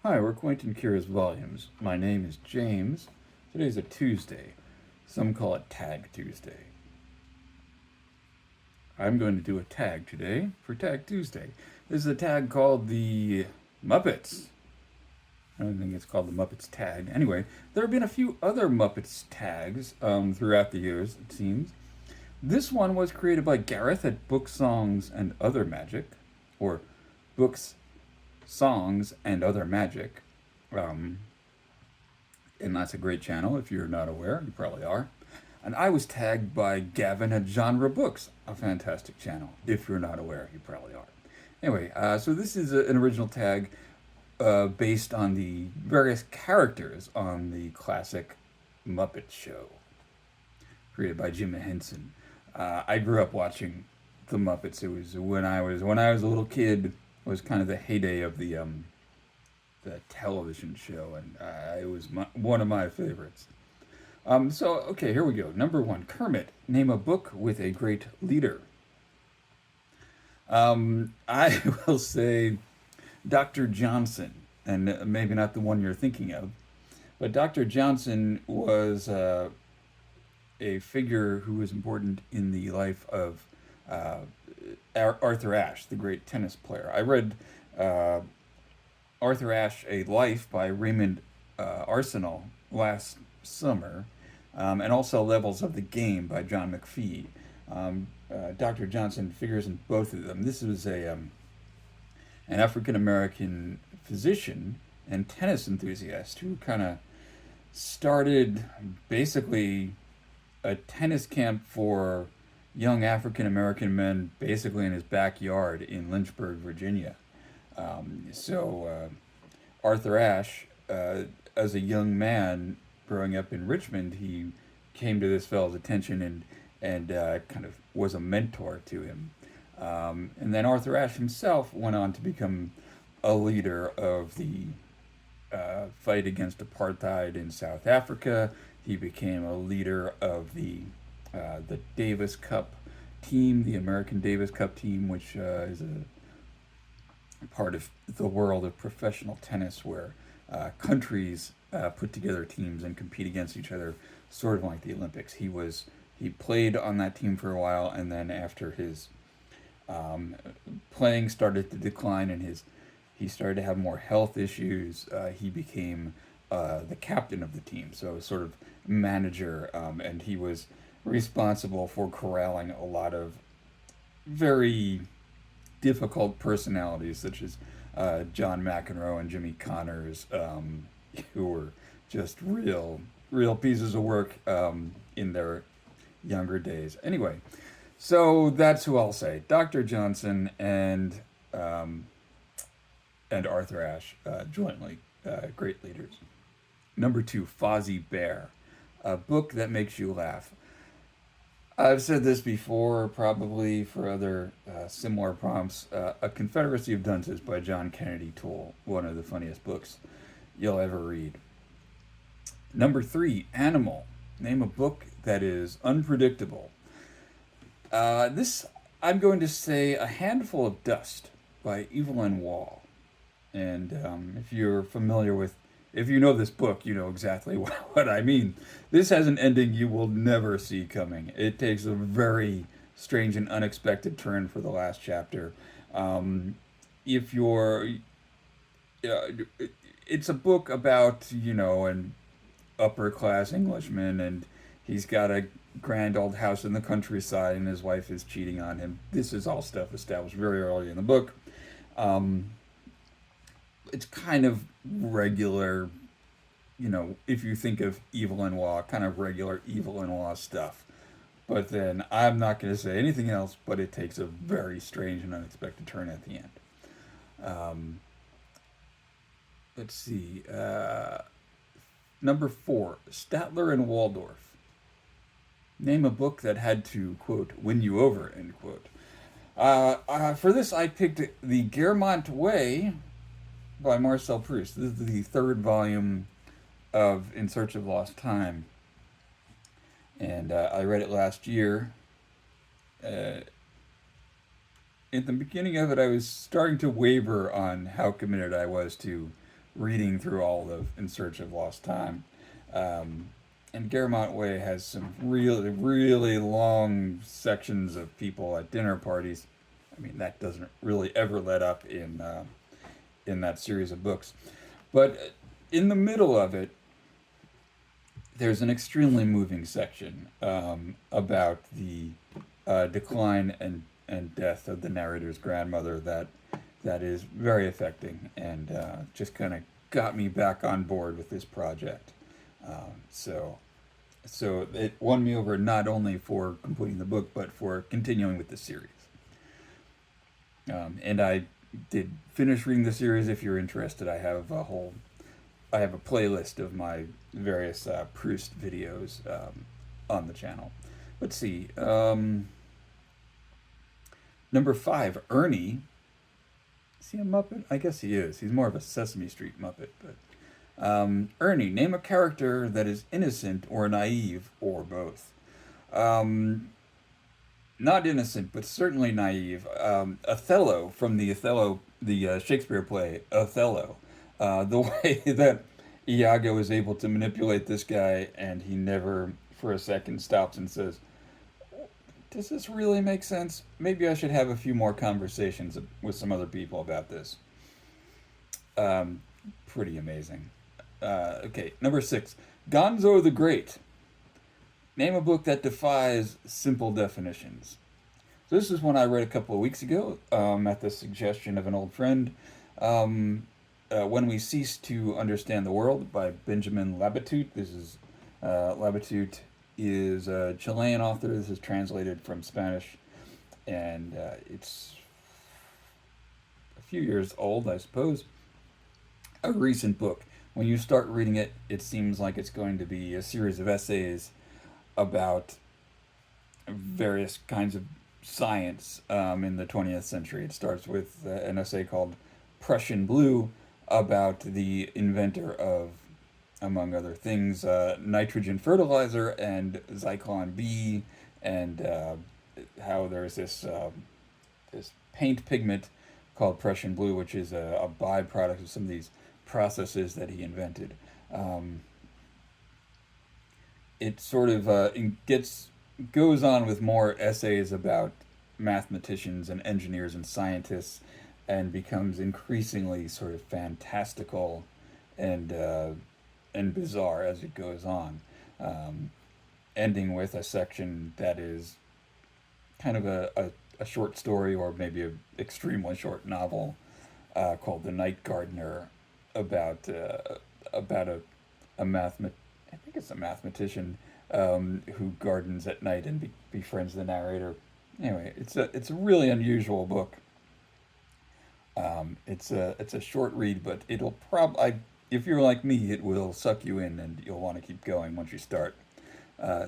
Hi, we're Quentin Curious Volumes. My name is James. Today's a Tuesday. Some call it Tag Tuesday. I'm going to do a tag today for Tag Tuesday. This is a tag called the Muppets. I don't think it's called the Muppets tag. Anyway, there have been a few other Muppets tags throughout the years, it seems. This one was created by Gareth at Book Songs and Other Magic, or Books, Songs, and Other Magic. Um, and that's a great channel if you're not aware. You probably are. And I was tagged by Gavin at Genre Books, a fantastic channel. If you're not aware, you probably are. Anyway, so this is an original tag based on the various characters on the classic Muppet Show, created by Jim Henson. I grew up watching the Muppets. It was when I was a little kid. Was kind of the heyday of the television show, and it was one of my favorites. Okay, here we go. Number one, Kermit. Name a book with a great leader. I will say Dr. Johnson, and maybe not the one you're thinking of, but Dr. Johnson was a figure who was important in the life of uh, Arthur Ashe, the great tennis player. I read uh, Arthur Ashe, A Life by Raymond Arsenault last summer, and also Levels of the Game by John McPhee. Dr. Johnson figures in both of them. This was an African American physician and tennis enthusiast who kind of started basically a tennis camp for young African American men, basically in his backyard in Lynchburg, Virginia. Arthur Ashe, as a young man growing up in Richmond, he came to this fellow's attention and kind of was a mentor to him. And then Arthur Ashe himself went on to become a leader of the fight against apartheid in South Africa. He became a leader of the Davis Cup team, the American Davis Cup team, which is a part of the world of professional tennis where countries put together teams and compete against each other, sort of like the Olympics. He played on that team for a while, and then after his playing started to decline and he started to have more health issues, he became the captain of the team, so sort of manager, and he was responsible for corralling a lot of very difficult personalities, such as John McEnroe and Jimmy Connors, who were just real pieces of work in their younger days. Anyway, so that's who I'll say: Dr. Johnson and Arthur Ashe, jointly great leaders. Number two, Fozzie Bear, a book that makes you laugh. I've said this before, probably for other similar prompts. A Confederacy of Dunces by John Kennedy Toole, one of the funniest books you'll ever read. Number three, Animal. Name a book that is unpredictable. This, I'm going to say, A Handful of Dust by Evelyn Waugh. And if you're familiar with, if you know this book, you know exactly what I mean. This has an ending you will never see coming. It takes a very strange and unexpected turn for the last chapter. If you're, uh, it's a book about, an upper class Englishman, and he's got a grand old house in the countryside, and his wife is cheating on him. This is all stuff established very early in the book. Um, it's kind of regular, if you think of Evil and Law, kind of regular Evil and Law stuff. But then I'm not going to say anything else, but it takes a very strange and unexpected turn at the end. Um, let's see. Number four, Statler and Waldorf. Name a book that had to, quote, win you over, end quote. For this, I picked The Guermantes Way by Marcel Proust. This is the third volume of In Search of Lost Time. And I read it last year. At the beginning of it, I was starting to waver on how committed I was to reading through all of In Search of Lost Time. And Garamont Way has some really, really long sections of people at dinner parties. I mean, that doesn't really ever let up in that series of books. But in the middle of it, there's an extremely moving section about the decline and death of the narrator's grandmother that is very affecting and just kind of got me back on board with this project. So it won me over not only for completing the book, but for continuing with the series. And I did finish reading the series. If you're interested, I have a playlist of my various Proust videos on the channel. Let's see. Number 5, Ernie. Is he a Muppet? I guess he is. He's more of a Sesame Street Muppet, but Ernie, name a character that is innocent or naive or both. Not innocent, but certainly naive. Othello from the Shakespeare play Othello. The way that Iago is able to manipulate this guy, and he never for a second stops and says, "Does this really make sense? Maybe I should have a few more conversations with some other people about this." Pretty amazing. Okay, number 6, Gonzo the Great. Name a book that defies simple definitions. So this is one I read a couple of weeks ago at the suggestion of an old friend. When We Cease to Understand the World by Benjamin Labatut. This is Labatut is a Chilean author. This is translated from Spanish, and it's a few years old, I suppose. A recent book. When you start reading it, it seems like it's going to be a series of essays about various kinds of science in the 20th century. It starts with an essay called Prussian Blue about the inventor of, among other things, nitrogen fertilizer and Zyklon B, and how there's this paint pigment called Prussian Blue, which is a byproduct of some of these processes that he invented. It sort of goes on with more essays about mathematicians and engineers and scientists, and becomes increasingly sort of fantastical and bizarre as it goes on, ending with a section that is kind of a short story, or maybe an extremely short novel called The Night Gardener, about a I think it's a mathematician who gardens at night and befriends the narrator. Anyway, it's a really unusual book. It's a short read, but it'll if you're like me, it will suck you in, and you'll want to keep going once you start.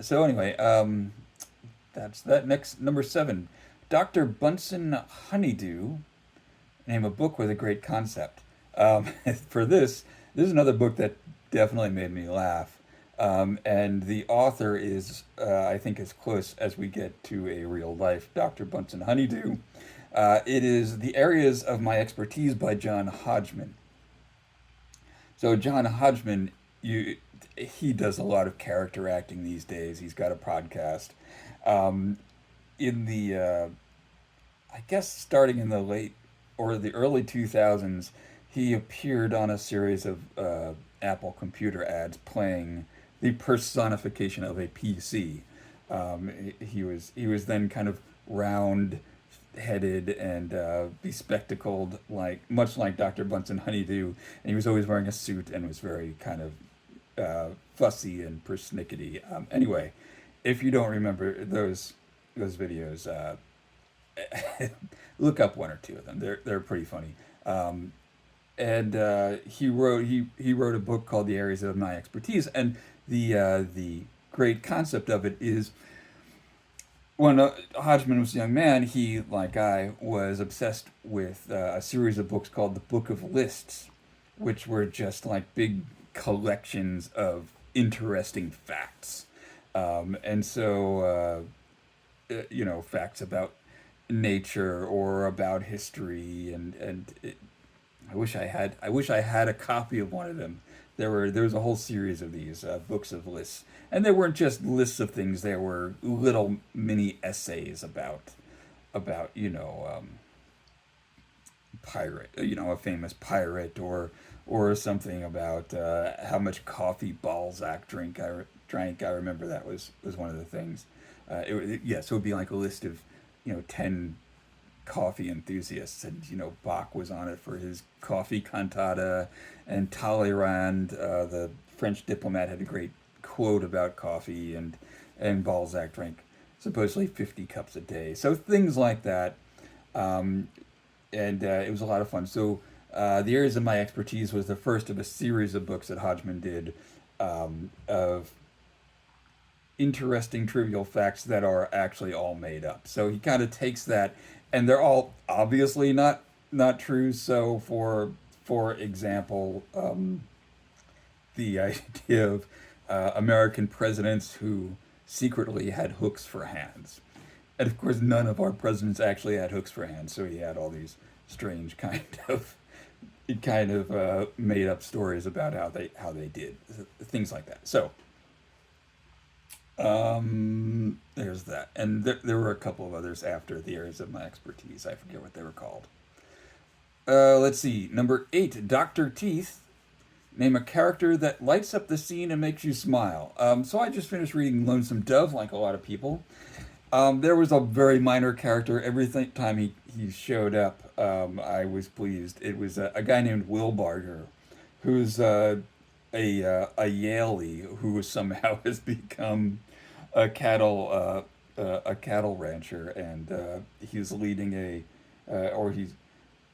So anyway, that's that. Next, number 7, Dr. Bunsen Honeydew. Name a book with a great concept. For this is another book that definitely made me laugh. And the author is, I think, as close as we get to a real life Dr. Bunsen Honeydew. It is The Areas of My Expertise by John Hodgman. So John Hodgman, he does a lot of character acting these days. He's got a podcast. In the, I guess starting in the late or the early 2000s, he appeared on a series of Apple computer ads playing the personification of a PC. He was then kind of round-headed and bespectacled, much like Dr. Bunsen Honeydew, and he was always wearing a suit and was very kind of fussy and persnickety. Anyway, if you don't remember those videos, look up one or two of them. They're pretty funny. And he wrote a book called The Areas of My Expertise, and the great concept of it is, when Hodgman was a young man, he, like I, was obsessed with a series of books called the Book of Lists, which were just like big collections of interesting facts. And so, facts about nature or about history, and I wish I had a copy of one of them. There was a whole series of these books of lists, and they weren't just lists of things. There were little mini essays about pirate, a famous pirate, or something about how much coffee Balzac drank. I remember that was one of the things. So it would be like a list of 10 coffee enthusiasts, and Bach was on it for his coffee cantata, and Talleyrand, the French diplomat, had a great quote about coffee, and Balzac drank supposedly 50 cups a day. So things like that. Um, and it was a lot of fun. So, the areas of my expertise was the first of a series of books that Hodgman did, of interesting trivial facts that are actually all made up. So he kind of takes that, and they're all obviously not true. So for example, the idea of American presidents who secretly had hooks for hands. And of course, none of our presidents actually had hooks for hands, so he had all these strange kind of made up stories about how they did things like that. So there's that, and there were a couple of others after the areas of my expertise. I forget what they were called. Let's see. Number 8, Doctor Teeth. Name a character that lights up the scene and makes you smile. So I just finished reading Lonesome Dove, like a lot of people. There was a very minor character. Every time he showed up, I was pleased. It was a guy named Will Barger, who's a Yaley who somehow has become a cattle rancher, and he's leading or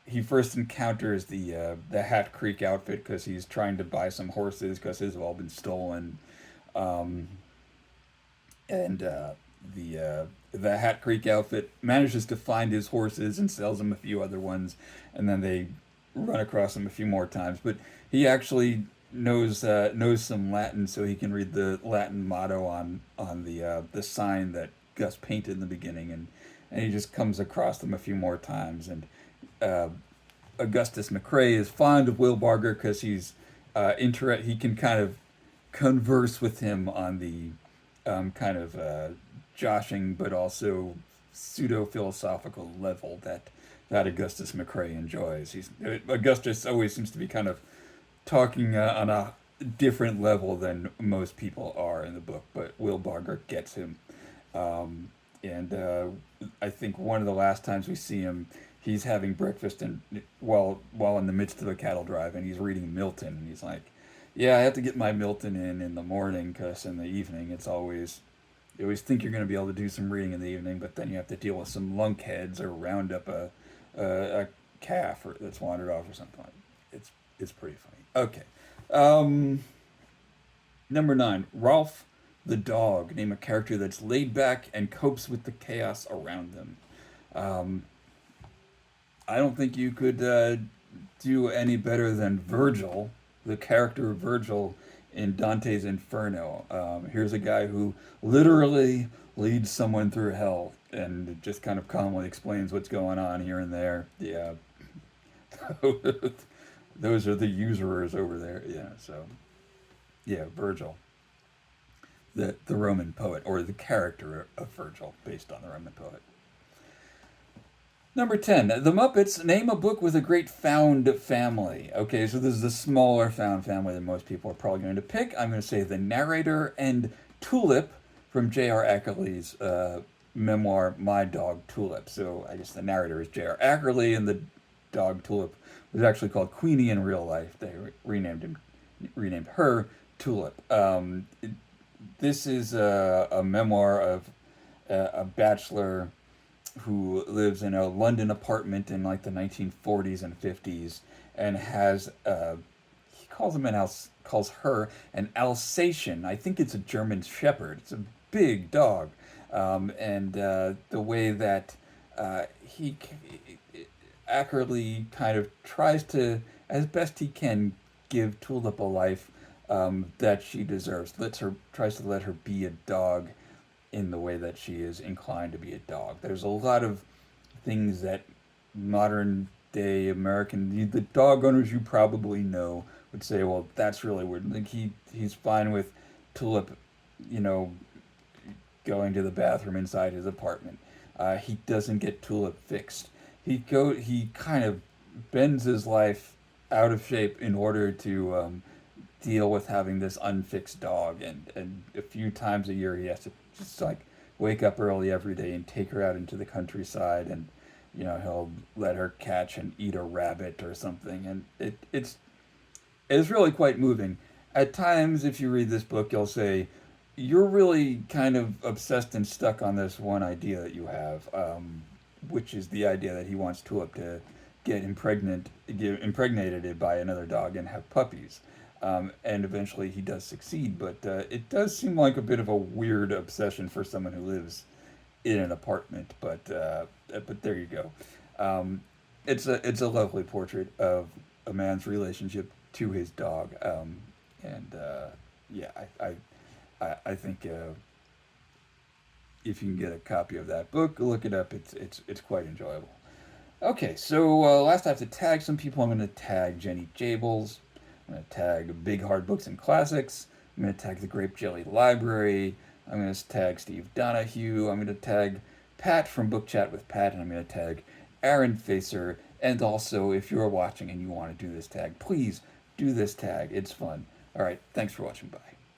he first encounters the Hat Creek outfit because he's trying to buy some horses because his have all been stolen, um, and the Hat Creek outfit manages to find his horses and sells him a few other ones, and then they run across him a few more times. But he actually knows some Latin, so he can read the Latin motto on the sign that Gus painted in the beginning, and he just comes across them a few more times. And uh, Augustus McCrae is fond of Will Barger because he can kind of converse with him on the kind of joshing but also pseudo philosophical level that Augustus McCrae enjoys. Augustus always seems to be kind of talking on a different level than most people are in the book, but Will Barger gets him. And I think one of the last times we see him, he's having breakfast and while in the midst of a cattle drive, and he's reading Milton, and he's like, "Yeah, I have to get my Milton in the morning because in the evening it's always you always think you're going to be able to do some reading in the evening, but then you have to deal with some lunkheads or round up a calf that's wandered off or something. It's pretty funny. Okay, um, number 9, Rowlf the Dog. Name a character that's laid back and copes with the chaos around them. Um, I don't think you could do any better than Virgil, the character of Virgil in Dante's Inferno. Here's a guy who literally leads someone through hell and just kind of calmly explains what's going on here and there. Yeah, those are the usurers over there. Yeah, so yeah, Virgil, the Roman poet, or the character of Virgil, based on the Roman poet. Number 10, The Muppets. Name a book with a great found family. Okay, so this is the smaller found family that most people are probably going to pick. I'm going to say The Narrator and Tulip from J.R. Ackerley's memoir, My Dog Tulip. So I guess the narrator is J.R. Ackerley, and the dog Tulip was actually called Queenie in real life. They renamed her Tulip. This is a memoir of a bachelor who lives in a London apartment in like the 1940s and 50s, and has he calls her an Alsatian. I think it's a German Shepherd. It's a big dog, and the way that he Ackerley kind of tries to, as best he can, give Tulip a life that she deserves. Tries to let her be a dog in the way that she is inclined to be a dog. There's a lot of things that modern day American, the dog owners you probably know would say, well, that's really weird. Like he's fine with Tulip, you know, going to the bathroom inside his apartment. He doesn't get Tulip fixed. He kind of bends his life out of shape in order to deal with having this unfixed dog, and a few times a year he has to just like wake up early every day and take her out into the countryside, and he'll let her catch and eat a rabbit or something, and it's really quite moving. At times, if you read this book, you'll say, you're really kind of obsessed and stuck on this one idea that you have, which is the idea that he wants Tulip to get impregnated by another dog and have puppies. And eventually he does succeed, but it does seem like a bit of a weird obsession for someone who lives in an apartment. But there you go. It's a lovely portrait of a man's relationship to his dog, and yeah, I think if you can get a copy of that book, look it up. It's quite enjoyable. Okay, so last I have to tag some people. I'm going to tag Jenny Jables. I'm going to tag Big Hard Books and Classics. I'm going to tag the Grape Jelly Library. I'm going to tag Steve Donahue. I'm going to tag Pat from Book Chat with Pat, and I'm going to tag Aaron Facer. And also, if you're watching and you want to do this tag, please do this tag. It's fun. All right, thanks for watching. Bye.